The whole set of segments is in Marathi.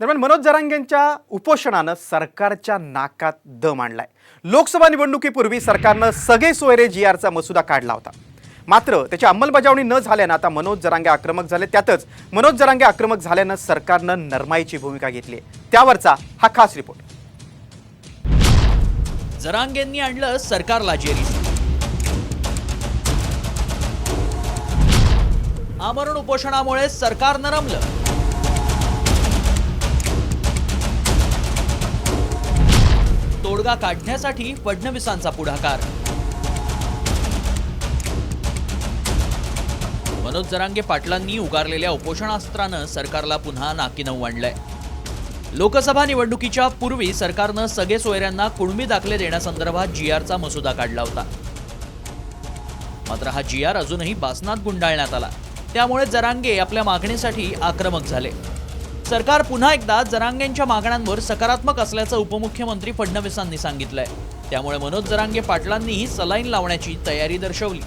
दरम्यान मनोज जरांगेंच्या उपोषणानं सरकारच्या नाकात दम आणलाय। लोकसभा निवडणुकीपूर्वी सरकारनं सगळे सोयरे जीआरचा मसुदा काढला होता, मात्र त्याची अंमलबजावणी न झाल्यानं आता मनोज जरांगे आक्रमक झाले। त्यातच मनोज जरांगे आक्रमक झाल्यानं सरकारनं नरमाईची भूमिका घेतली आहे। त्यावरचा हा खास रिपोर्ट। जरांगेंनी आणलं सरकारला जेरीस। आमरण उपोषणामुळे सरकार नरमलं। तोडगा काढण्यासाठी फडणवीसांचा पुढाकार। मनोज जरांगे पाटलांनी उगारलेल्या उपोषणास्त्रानं सरकारला पुन्हा नाकीनऊ आणलंय। लोकसभा निवडणुकीच्या पूर्वी सरकारनं सगळे सोयऱ्यांना कुणबी दाखले देण्यासंदर्भात जीआरचा मसुदा काढला होता, मात्र हा जीआर अजूनही बासनात गुंडाळण्यात आला। त्यामुळे जरांगे आपल्या मागणीसाठी आक्रमक झाले। सरकार पुन्हा एकदा जरांगेंच्या मागण्यांवर सकारात्मक असल्याचं उपमुख्यमंत्री फडणवीसांनी सांगितलंय। त्यामुळे मनोज जरांगे पाटलांनीही सलाईन लावण्याची तयारी दर्शवली।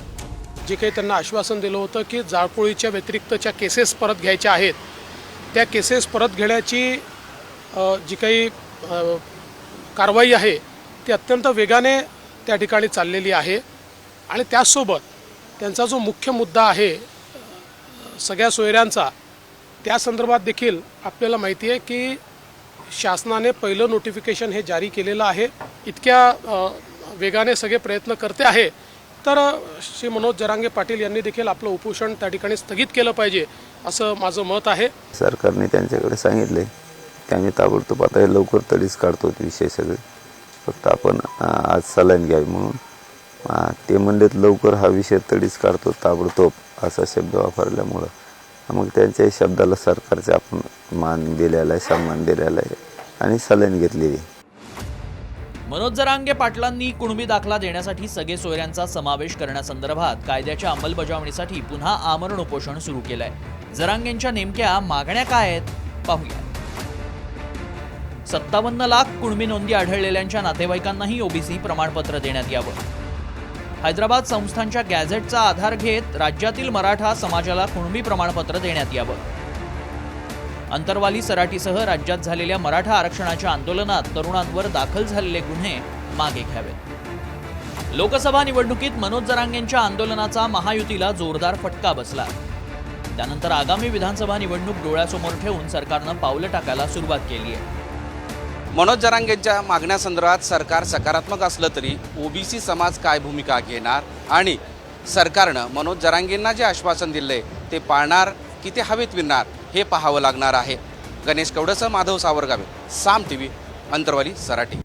जे काही त्यांना आश्वासन दिलं होतं की जाळपोळीच्या व्यतिरिक्तच्या केसेस परत घ्यायच्या आहेत, त्या केसेस परत घेण्याची जी काही कारवाई आहे ती अत्यंत वेगाने त्या ठिकाणी चाललेली आहे। आणि त्यासोबत त्यांचा जो मुख्य मुद्दा आहे सगळ्या सोयऱ्यांचा, त्या संदर्भात देखील आपल्याला माहिती आहे की शासनाने पहिलं नोटिफिकेशन हे जारी केलेलं आहे। इतक्या वेगाने सगळे प्रयत्न करते आहे, तर श्री मनोज जरांगे पाटील यांनी देखील आपलं उपोषण त्या ठिकाणी स्थगित केलं पाहिजे असं माझं मत आहे। सरकारने त्यांच्याकडे सांगितले की आम्ही ताबडतोब आता हे लवकर तडीस काढतो विषय सगळे, फक्त आपण आज सलाईन घ्यावी म्हणून ते म्हणलेत लवकर हा विषय तडीस काढतो ताबडतोब असा शब्द वापरल्यामुळं मग त्यांच्या शब्दाला सरकारचा आपण मान दिलेला आहे, सन्मान दिलेला आहे आणि सलाईन घेतलेली। मनोज जरांगे पाटलांनी कुणबी दाखला देण्यासाठी सगळे सोयऱ्यांचा समावेश करण्यासंदर्भात कायद्याच्या अंमलबजावणीसाठी पुन्हा आमरण उपोषण सुरू केलंय। जरांगेंच्या नेमक्या मागण्या काय आहेत पाहूया। 57 लाख कुणबी नोंदी आढळलेल्यांच्या नातेवाईकांनाही ओबीसी प्रमाणपत्र देण्यात यावं। हैदराबाद संस्थानच्या गॅझेटचा आधार घेत राज्यातील मराठा समाजाला कुणबी प्रमाणपत्र देण्यात यावं। अंतरवाली सराटीसह राज्यात झालेल्या मराठा आरक्षणाच्या आंदोलनात तरुणांवर दाखल झालेले गुन्हे मागे घ्यावेत। लोकसभा निवडणुकीत मनोज जरांगेंच्या आंदोलनाचा महायुतीला जोरदार फटका बसला। त्यानंतर आगामी विधानसभा निवडणूक डोळ्यासमोर ठेवून सरकारनं पावलं टाकायला सुरुवात केली आहे। मनोज जरांगेंच्या मागण्यासंदर्भात सरकार सकारात्मक असलं तरी ओबीसी समाज काय भूमिका घेणार आणि सरकारनं मनोज जरांगेंना जे आश्वासन दिले ते पाळणार की ते हवेत विरणार हे पाहावं लागणार आहे। गणेश कवडसह माधव सावरगावे, साम टीव्ही, अंतरवाली सराटी।